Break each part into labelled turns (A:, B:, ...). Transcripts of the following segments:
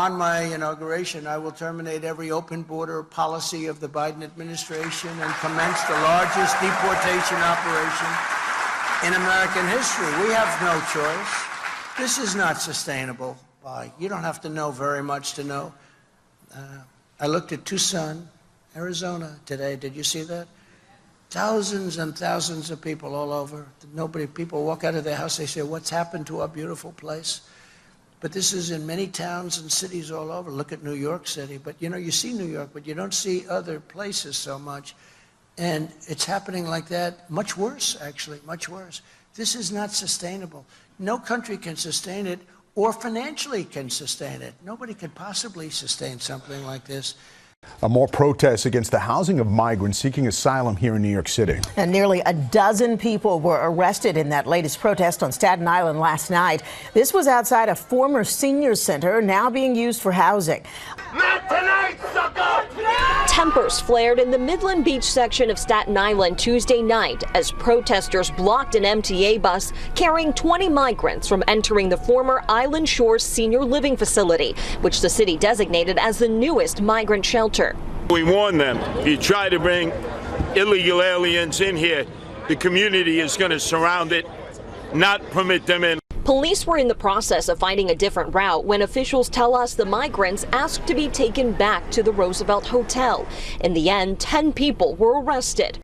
A: upon my inauguration, I will terminate every open border policy of the Biden administration and commence the largest deportation operation in American history. We have no choice. This is not sustainable. You don't have to know very much to know. I looked at Tucson, Arizona today. Did you see that? Thousands and thousands of people all over. People walk out of their house, they say, what's happened to our beautiful place? But this is in many towns and cities all over. Look at New York City. But you see New York, but you don't see other places so much. And it's happening like that. Much worse, actually, much worse. This is not sustainable. No country can sustain it or financially can sustain it. Nobody could possibly sustain something like this.
B: More protests against the housing of migrants seeking asylum here in New York City.
C: And nearly a dozen people were arrested in that latest protest on Staten Island last night. This was outside a former senior center now being used for housing.
D: Not tonight, sucker!
E: Tempers flared in the Midland Beach section of Staten Island Tuesday night as protesters blocked an MTA bus carrying 20 migrants from entering the former Island Shores Senior Living Facility, which the city designated as the newest migrant shelter.
D: We warn them, if you try to bring illegal aliens in here, the community is going to surround it, not permit them in.
E: Police were in the process of finding a different route when officials tell us the migrants asked to be taken back to the Roosevelt Hotel. In the end, 10 people were arrested.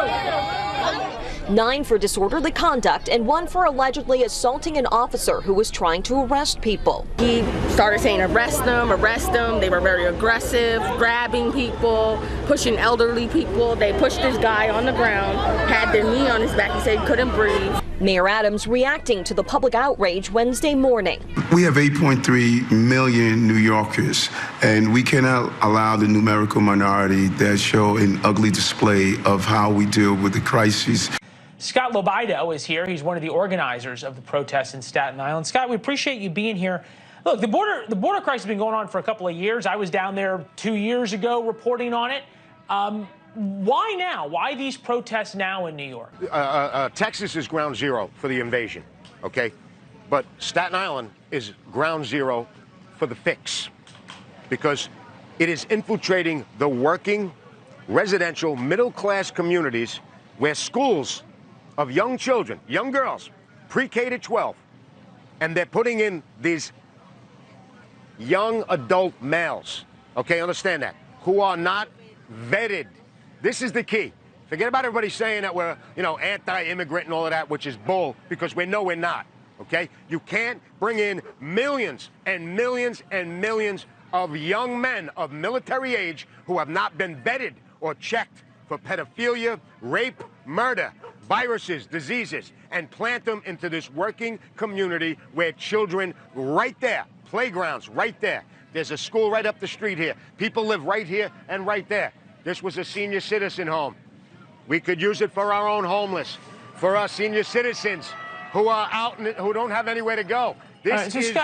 E: 9 for disorderly conduct and 1 for allegedly assaulting an officer who was trying to arrest people.
F: He started saying arrest them, arrest them. They were very aggressive, grabbing people, pushing elderly people. They pushed this guy on the ground, had their knee on his back. He said he couldn't breathe.
E: Mayor Adams reacting to the public outrage Wednesday morning.
G: We have 8.3 million New Yorkers, and we cannot allow the numerical minority that show an ugly display of how we deal with the crises.
H: Scott Lobido is here. He's one of the organizers of the protests in Staten Island. Scott, we appreciate you being here. Look, the border crisis has been going on for a couple of years. I was down there 2 years ago reporting on it. Why now? Why these protests now in New York?
I: Texas is ground zero for the invasion, okay? But Staten Island is ground zero for the fix because it is infiltrating the working, residential, middle-class communities where schools of young children, young girls, pre-K to 12, and they're putting in these young adult males, okay, understand that, who are not vetted. This is the key. Forget about everybody saying that we're, anti-immigrant and all of that, which is bull, because we know we're not, okay? You can't bring in millions and millions and millions of young men of military age who have not been vetted or checked for pedophilia, rape, murder, viruses, diseases, and plant them into this working community where children right there, playgrounds right there. There's a school right up the street here. People live right here and right there. This was a senior citizen home. We could use it for our own homeless, for our senior citizens who are out and who don't have anywhere to go. This is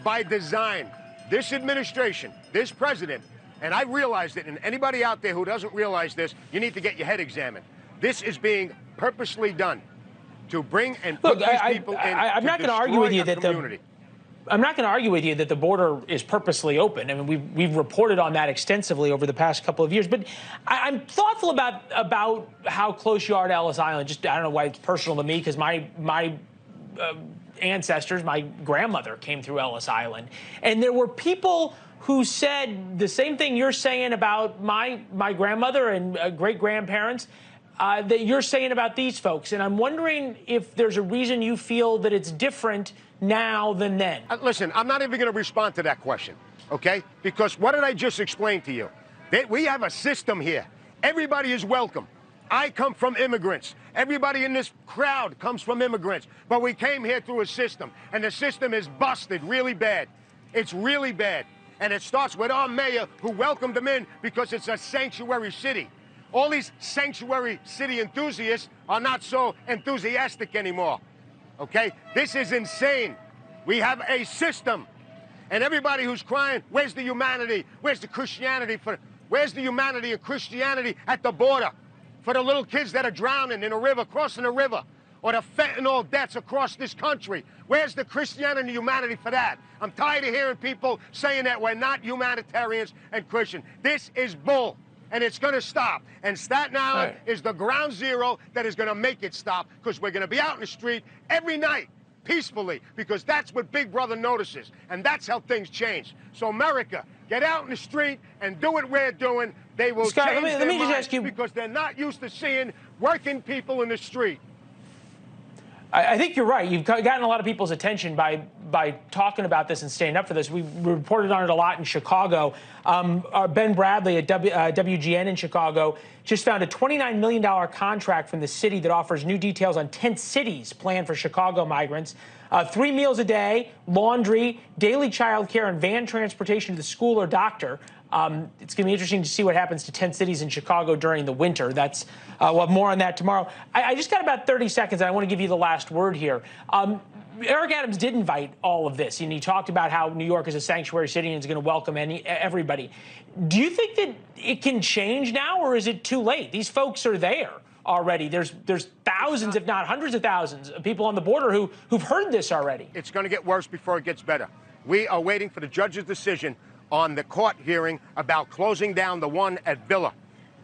I: by design. This administration, this president, and I realized it, and anybody out there who doesn't realize this, you need to get your head examined. This is being purposely done to bring and put these people in.
H: I'm not going to argue with you that I'm not going to argue with you that the border is purposely open. I mean, we've reported on that extensively over the past couple of years. But I'm thoughtful about how close you are to Ellis Island. Just I don't know why it's personal to me, because my ancestors, my grandmother came through Ellis Island, and there were people who said the same thing you're saying about my grandmother and great grandparents. That you're saying about these folks. And I'm wondering if there's a reason you feel that it's different now than then.
I: Listen, I'm not even going to respond to that question, okay? Because what did I just explain to you? We have a system here. Everybody is welcome. I come from immigrants. Everybody in this crowd comes from immigrants. But we came here through a system, and the system is busted really bad. It's really bad. And it starts with our mayor, who welcomed them in because it's a sanctuary city. All these sanctuary city enthusiasts are not so enthusiastic anymore, okay? This is insane. We have a system, and everybody who's crying, where's the humanity? Where's the Christianity? Where's the humanity and Christianity at the border for the little kids that are drowning in a river, crossing a river? or the fentanyl deaths across this country. Where's the Christianity and humanity for that? I'm tired of hearing people saying that we're not humanitarians and Christian. This is bull, and it's going to stop. And Staten Island is the ground zero that is going to make it stop, because we're going to be out in the street every night, peacefully, because that's what Big Brother notices, and that's how things change. So America, get out in the street and do what we're doing. They will
H: Scott,
I: change
H: let
I: their
H: me just
I: minds
H: ask you,
I: because they're not used to seeing working people in the street.
H: I think you're right. You've gotten a lot of people's attention by talking about this and standing up for this. We reported on it a lot in Chicago. Ben Bradley at WGN in Chicago just found a $29 million contract from the city that offers new details on 10 cities planned for Chicago migrants. 3 meals a day, laundry, daily child care, and van transportation to the school or doctor. It's going to be interesting to see what happens to 10 cities in Chicago during the winter. We'll have more on that tomorrow. I just got about 30 seconds, and I want to give you the last word here. Eric Adams did invite all of this, and he talked about how New York is a sanctuary city and is going to welcome everybody. Do you think that it can change now, or is it too late? These folks are there already. There's thousands, if not hundreds of thousands, of people on the border who've heard this already.
I: It's going to get worse before it gets better. We are waiting for the judge's decision on the court hearing about closing down the one at Villa,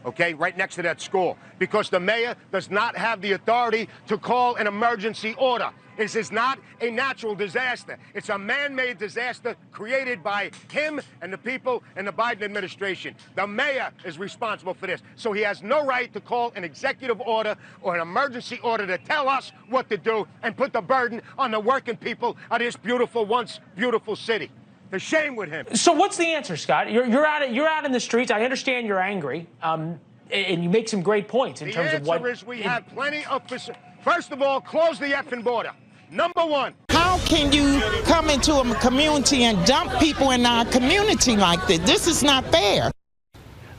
I: okay, right next to that school, because the mayor does not have the authority to call an emergency order. This is not a natural disaster. It's a man-made disaster created by him and the people in the Biden administration. The mayor is responsible for this, so he has no right to call an executive order or an emergency order to tell us what to do and put the burden on the working people of this beautiful, once beautiful city. The shame with him.
H: So what's the answer, Scott? You're out in the streets. I understand you're angry, and you make some great points in terms of what.
I: The answer is we have plenty of. First of all, close the effing border. Number one.
J: How can you come into a community and dump people in our community like this? This is not fair.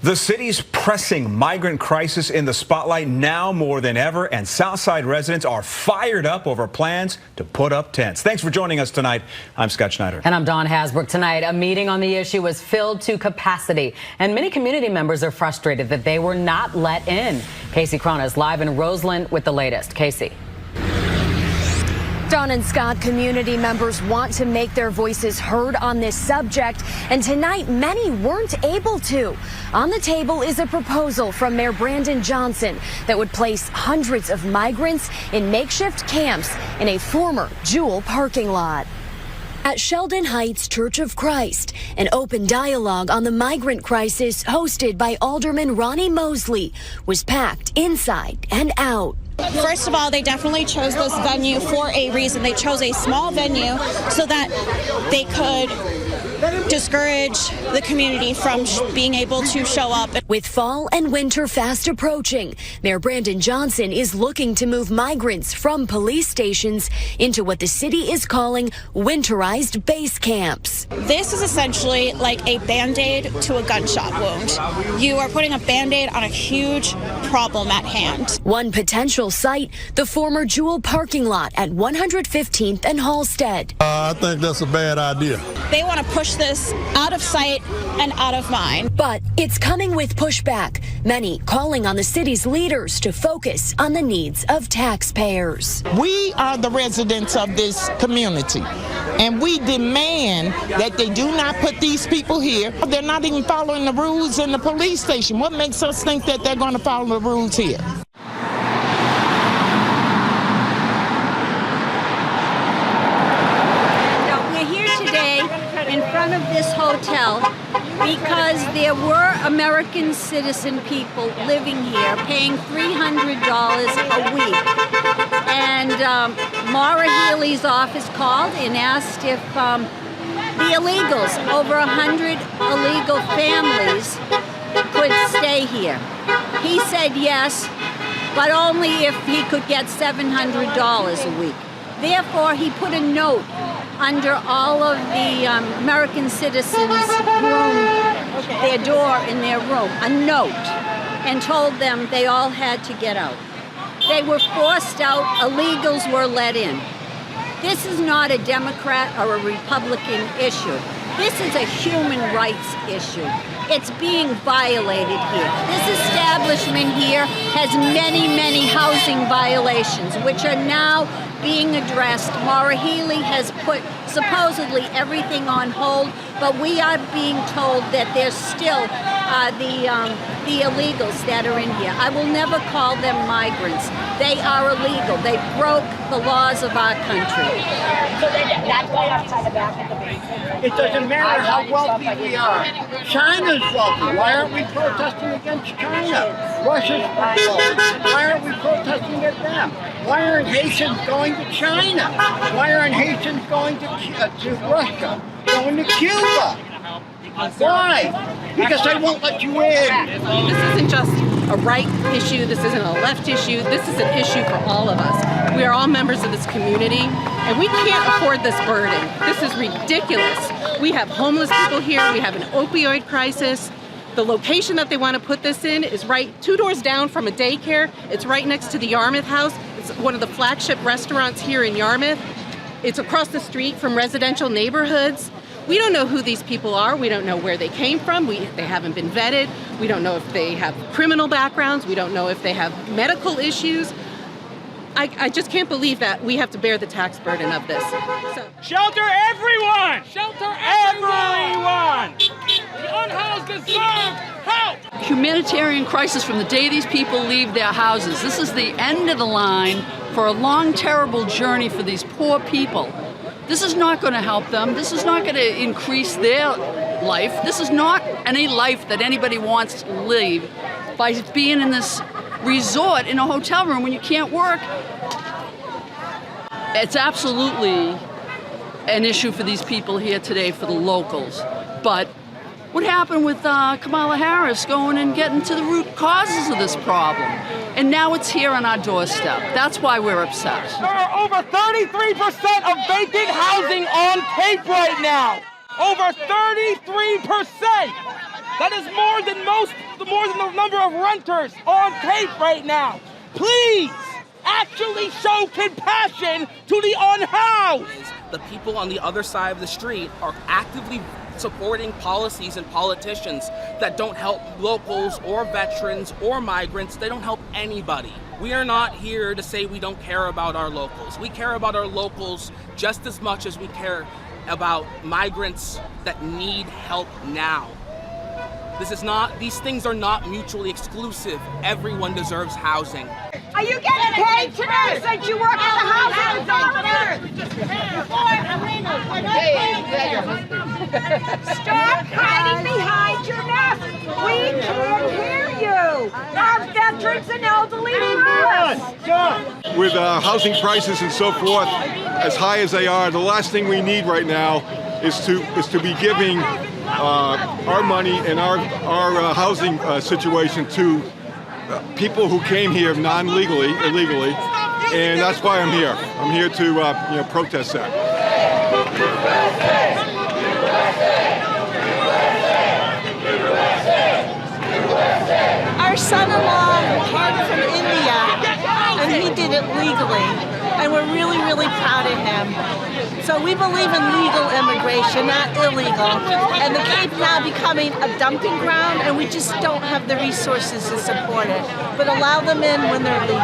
K: The city's pressing migrant crisis in the spotlight now more than ever, and Southside residents are fired up over plans to put up tents. Thanks for joining us tonight. I'm Scott Schneider.
L: And I'm Dawn Hasbrook. Tonight, a meeting on the issue was filled to capacity, and many community members are frustrated that they were not let in. Casey Crona is live in Roseland with the latest. Casey.
M: Dawn and Scott, community members want to make their voices heard on this subject, and tonight many weren't able to. On the table is a proposal from Mayor Brandon Johnson that would place hundreds of migrants in makeshift camps in a former Jewel parking lot. At Sheldon Heights Church of Christ, an open dialogue on the migrant crisis hosted by Alderman Ronnie Mosley was packed inside and out.
N: First of all, they definitely chose this venue for a reason. They chose a small venue so that they could discourage the community from being able to show up.
M: With fall and winter fast approaching, Mayor Brandon Johnson is looking to move migrants from police stations into what the city is calling winterized base camps.
N: This is essentially like a Band-Aid to a gunshot wound. You are putting a Band-Aid on a huge problem at hand.
M: One potential site, the former Jewel parking lot at 115th and Halstead.
O: I think that's a bad idea.
N: They want to push this out of sight and out of mind.
M: But it's coming with pushback, many calling on the city's leaders to focus on the needs of taxpayers.
J: We are the residents of this community, and we demand that they do not put these people here. They're not even following the rules in the police station. What makes us think that they're going to follow the rules here?
P: In front of this hotel because there were American citizen people living here paying $300 a week. And Maura Healy's office called and asked if the illegals, over 100 illegal families, could stay here. He said yes, but only if he could get $700 a week. Therefore, he put a note under all of the American citizens' room, their door in their room, a note, and told them they all had to get out. They were forced out, illegals were let in. This is not a Democrat or a Republican issue. This is a human rights issue. it's being violated here. This establishment here has many, many housing violations, which are now being addressed. Maura Healey has put supposedly everything on hold, but we are being told that there's still the illegals that are in here. I will never call them migrants. They are illegal. They broke the laws of our country.
Q: So that's why I'm kind of back at the base. It doesn't matter how wealthy we are. China's wealthy. Why aren't we protesting against China? Russia's wealthy. Why aren't we protesting against them? Why aren't Haitians going to China? Why aren't Haitians going to Russia? Going to Cuba? Why? Because they won't let you in.
F: This isn't just a right issue. This isn't a left issue. This is an issue for all of us. We are all members of this community, and we can't afford this burden. This is ridiculous. We have homeless people here. We have an opioid crisis. The location that they want to put this in is right 2 doors down from a daycare. It's right next to the Yarmouth House. It's one of the flagship restaurants here in Yarmouth. It's across the street from residential neighborhoods. We don't know who these people are. We don't know where they came from. They haven't been vetted. We don't know if they have criminal backgrounds. We don't know if they have medical issues. I just can't believe that we have to bear the tax burden of this. So.
R: Shelter everyone! Shelter everyone! The unhoused deserve help!
S: Humanitarian crisis from the day these people leave their houses. This is the end of the line for a long, terrible journey for these poor people. This is not going to help them. This is not going to increase their life. This is not any life that anybody wants to live by being in this resort in a hotel room when you can't work. It's absolutely an issue for these people here today, for the locals. But what happened with Kamala Harris going and getting to the root causes of this problem? And now it's here on our doorstep. That's why we're upset.
R: There are over 33% of vacant housing on Cape right now. Over 33%. That is more than the number of renters on Cape right now. Please actually show compassion to the unhoused.
T: The people on the other side of the street are actively supporting policies and politicians that don't help locals or veterans or migrants. They don't help anybody. We are not here to say we don't care about our locals. We care about our locals just as much as we care about migrants that need help now. These things are not mutually exclusive. Everyone deserves housing.
U: Are you getting paid today since you work at the housing authority? Stop hiding behind your mask. We can't hear you. Our veterans and elderly first.
V: With housing prices and so forth as high as they are, the last thing we need right now is to be giving our money and our housing situation to people who came here illegally, and that's why I'm here. I'm here to protest that.
W: Our son-in-law came from India, and he did it legally, and we're really, really proud of him. So we believe in legal immigration, not illegal. And the Cape now becoming a dumping ground, and we just don't have the resources to support it. But allow them in when they're legal.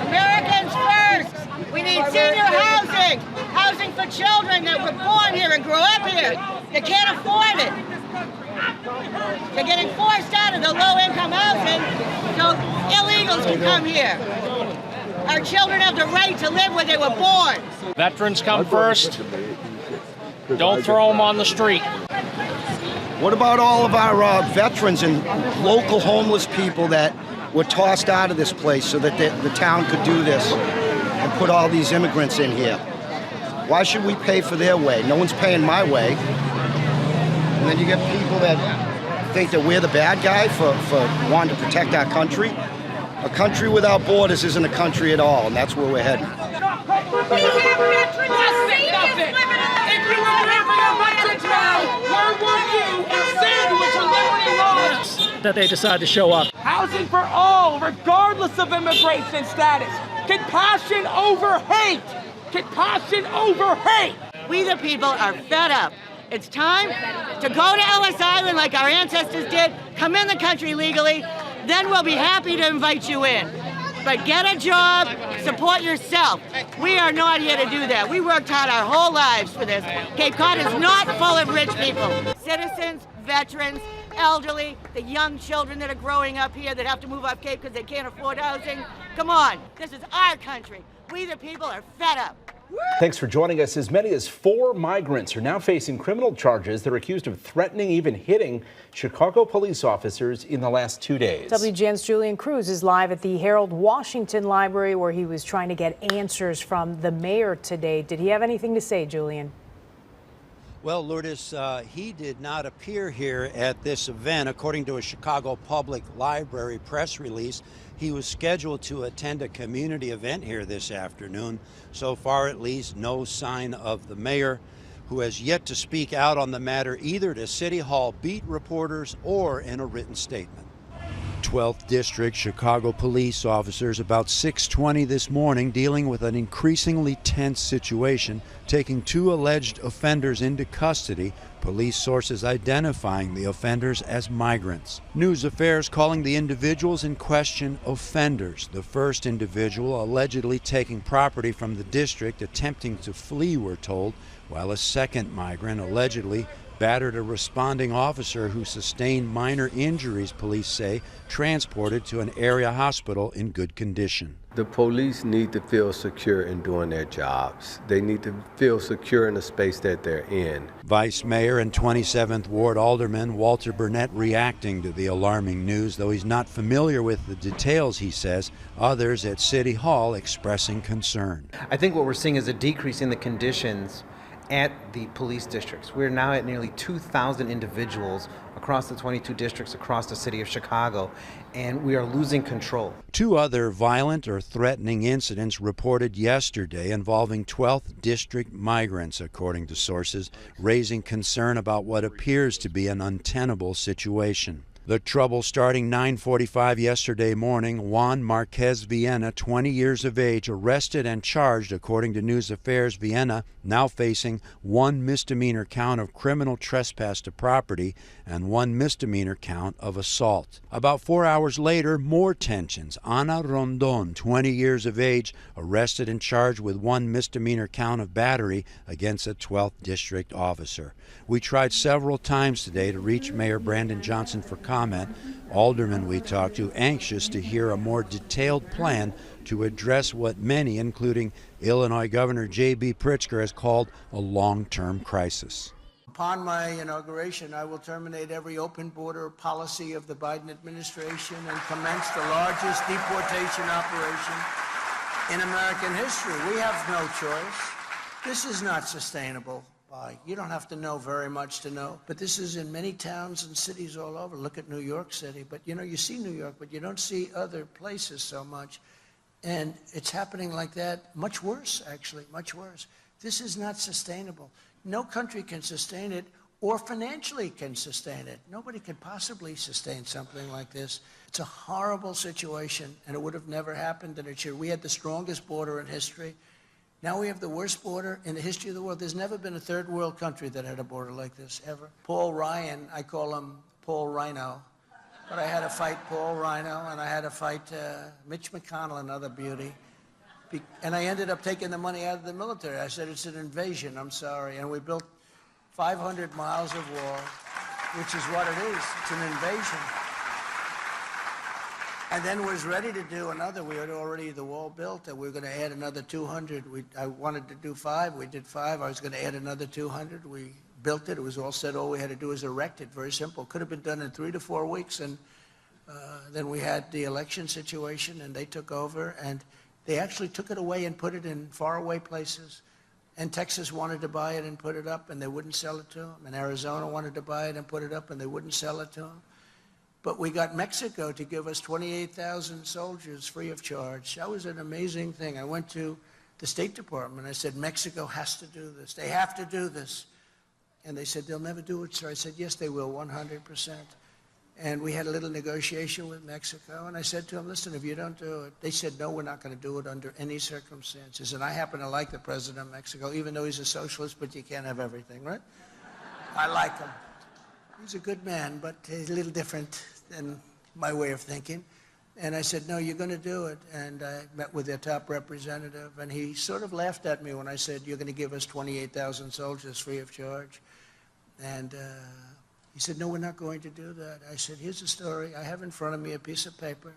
U: Americans first! We need senior housing! Housing for children that were born here and grew up here. They can't afford it. They're getting forced out of the low-income housing so illegals can come here. Our children have the right to live where they were born.
R: Veterans come first. Don't throw them on the street.
Q: What about all of our veterans and local homeless people that were tossed out of this place so that the town could do this and put all these immigrants in here? Why should we pay for their way? No one's paying my way. And then you get people that think that we're the bad guy for wanting to protect our country. A country without borders isn't a country at all, and that's where we're heading.
U: We have veterans and seniors living in this.
R: If you were living in veterans now, where were you in sandwich or liberty laws?
X: That they decide to show up.
R: Housing for all, regardless of immigration status. Compassion over hate. Compassion over hate.
U: We the people are fed up. It's time to go to Ellis Island like our ancestors did, come in the country legally, then we'll be happy to invite you in. But get a job, support yourself. We are not here to do that. We worked hard our whole lives for this. Cape Cod is not full of rich people. Citizens, veterans, elderly, the young children that are growing up here that have to move off Cape because they can't afford housing. Come on, this is our country. We the people are fed up.
A: Thanks for joining us. As many as 4 migrants are now facing criminal charges. They're accused of threatening, even hitting Chicago police officers in the last 2 days.
B: WGN's Julian Cruz is live at the Harold Washington Library, where he was trying to get answers from the mayor today. Did he have anything to say, Julian?
C: Well, Lourdes, he did not appear here at this event. According to a Chicago Public Library press release, he was scheduled to attend a community event here this afternoon. So far, at least, no sign of the mayor, who has yet to speak out on the matter either to City Hall beat reporters or in a written statement. 12th District Chicago police officers about 6:20 this morning dealing with an increasingly tense situation, taking 2 alleged offenders into custody, police sources identifying the offenders as migrants. News Affairs calling the individuals in question offenders. The first individual allegedly taking property from the district, attempting to flee, we're told, while a second migrant allegedly battered a responding officer who sustained minor injuries, police say, transported to an area hospital in good condition.
X: The police need to feel secure in doing their jobs. They need to feel secure in the space that they're in.
C: Vice Mayor and 27th Ward Alderman Walter Burnett reacting to the alarming news, though he's not familiar with the details, he says. Others at City Hall expressing concern.
Y: I think what we're seeing is a decrease in the conditions at the police districts. We're now at nearly 2,000 individuals across the 22 districts across the city of Chicago, and we are losing control.
C: 2 other violent or threatening incidents reported yesterday involving 12th District migrants, according to sources, raising concern about what appears to be an untenable situation. The trouble starting 9:45 yesterday morning. Juan Marquez Viena, 20 years of age, arrested and charged, according to News Affairs. Viena now facing 1 misdemeanor count of criminal trespass to property and 1 misdemeanor count of assault. About 4 hours later, more tensions. Ana Rondon, 20 years of age, arrested and charged with 1 misdemeanor count of battery against a 12th District officer. We tried several times today to reach Mayor Brandon Johnson for comment. Aldermen we talked to anxious to hear a more detailed plan to address what many, including Illinois Governor J.B. Pritzker, has called a long-term crisis.
Z: Upon my inauguration, I will terminate every open border policy of the Biden administration and commence the largest deportation operation in American history. We have no choice. This is not sustainable. You don't have to know very much to know, but this is in many towns and cities all over. Look at New York City, but you see New York, but you don't see other places so much. And it's happening like that, much worse, actually, much worse. This is not sustainable. No country can sustain it or financially can sustain it. Nobody could possibly sustain something like this. It's a horrible situation, and it would have never happened, and it should. We had the strongest border in history. Now we have the worst border in the history of the world. There's never been a third world country that had a border like this, ever. Paul Ryan, I call him Paul Rhino, but I had to fight Paul Rhino, and I had to fight Mitch McConnell, another beauty. And I ended up taking the money out of the military. I said, it's an invasion, I'm sorry. And we built 500 miles of wall, which is what it is. It's an invasion. And then was ready to do another. We had already the wall built, and we were going to add another 200. I wanted to do 5. We did 5. I was going to add another 200. We built it. It was all set. All we had to do was erect it. Very simple. Could have been done in 3 to 4 weeks. And then we had the election situation, and they took over. And they actually took it away and put it in faraway places. And Texas wanted to buy it and put it up, and they wouldn't sell it to them. And Arizona wanted to buy it and put it up, and they wouldn't sell it to them. But we got Mexico to give us 28,000 soldiers free of charge. That was an amazing thing. I went to the State Department. I said, Mexico has to do this. They have to do this. And they said, they'll never do it, sir. I said, yes, they will, 100%. And we had a little negotiation with Mexico. And I said to them, listen, if you don't do it, they said, no, we're not going to do it under any circumstances. And I happen to like the president of Mexico, even though he's a socialist, but you can't have everything, right? I like him. He's a good man, but he's a little different than my way of thinking. And I said, no, you're going to do it. And I met with their top representative, and he sort of laughed at me when I said, you're going to give us 28,000 soldiers free of charge. And he said, no, we're not going to do that. I said, here's the story. I have in front of me a piece of paper,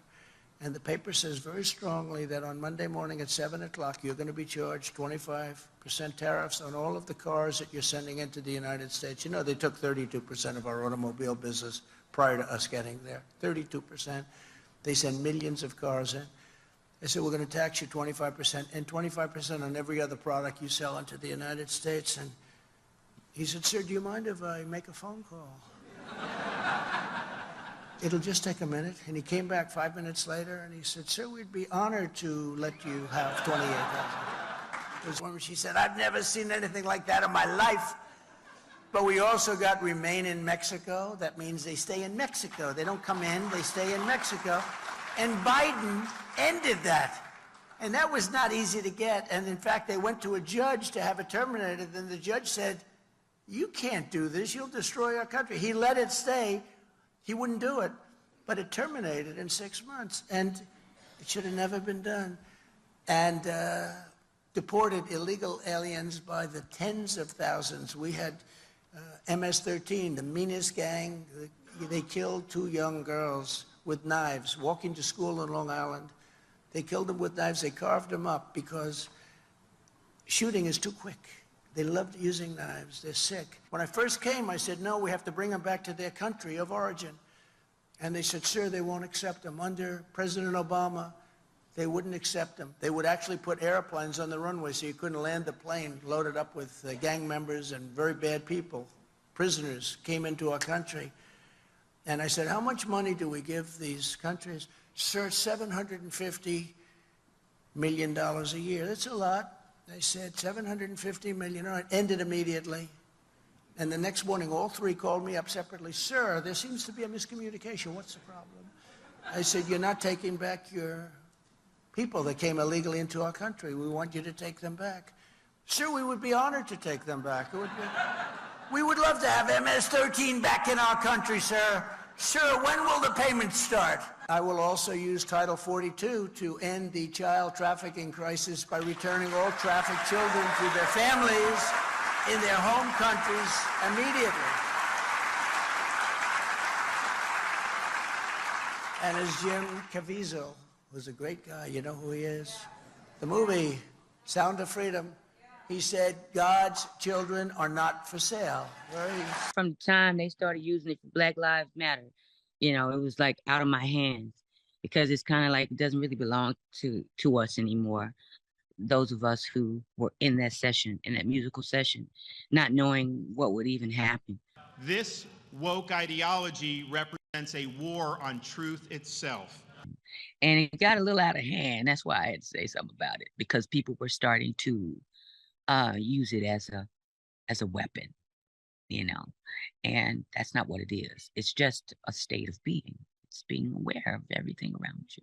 Z: and the paper says very strongly that on Monday morning at 7 o'clock, you're going to be charged 25% tariffs on all of the cars that you're sending into the United States. You know, they took 32% of our automobile business prior to us getting there, 32%. They send millions of cars in. They said, we're going to tax you 25% and 25% on every other product you sell into the United States. And he said, sir, do you mind if I make a phone call? It'll just take a minute. And he came back 5 minutes later, and he said, sir, we'd be honored to let you have 28,000. There's one where she said, I've never seen anything like that in my life. But we also got remain in Mexico. That means they stay in Mexico. They don't come in, they stay in Mexico. And Biden ended that. And that was not easy to get. And in fact, they went to a judge to have it terminated. And the judge said, you can't do this. You'll destroy our country. He let it stay. He wouldn't do it. But it terminated in 6 months. And it should have never been done. And deported illegal aliens by the tens of thousands. We had MS-13, the meanest gang. They killed 2 young girls with knives walking to school in Long Island. They killed them with knives. They carved them up because shooting is too quick. They loved using knives. They're sick. When I first came, I said, no, we have to bring them back to their country of origin. And they said, sir, they won't accept them. Under President Obama, they wouldn't accept them. They would actually put airplanes on the runway so you couldn't land the plane loaded up with gang members and very bad people. Prisoners came into our country. And I said, how much money do we give these countries? Sir, $750 million a year. That's a lot. They said, $750 million. All right, ended immediately. And the next morning, all 3 called me up separately. Sir, there seems to be a miscommunication. What's the problem? I said, you're not taking back your people that came illegally into our country. We want you to take them back. Sir, we would be honored to take them back. We would love to have MS-13 back in our country, sir. Sir, when will the payments start? I will also use Title 42 to end the child trafficking crisis by returning all trafficked children to their families in their home countries immediately. And as Jim Caviezel, who's a great guy, you know who he is? The movie Sound of Freedom, he said, God's children are not for sale.
D: From the time they started using it for Black Lives Matter, you know, it was like out of my hands because it's kind of like it doesn't really belong to us anymore. Those of us who were in that session, in that musical session, not knowing what would even happen.
E: This woke ideology represents a war on truth itself.
D: And it got a little out of hand. That's why I had to say something about it, because people were starting to use it as a weapon, you know, and that's not what it is. It's just a state of being. It's being aware of everything around you.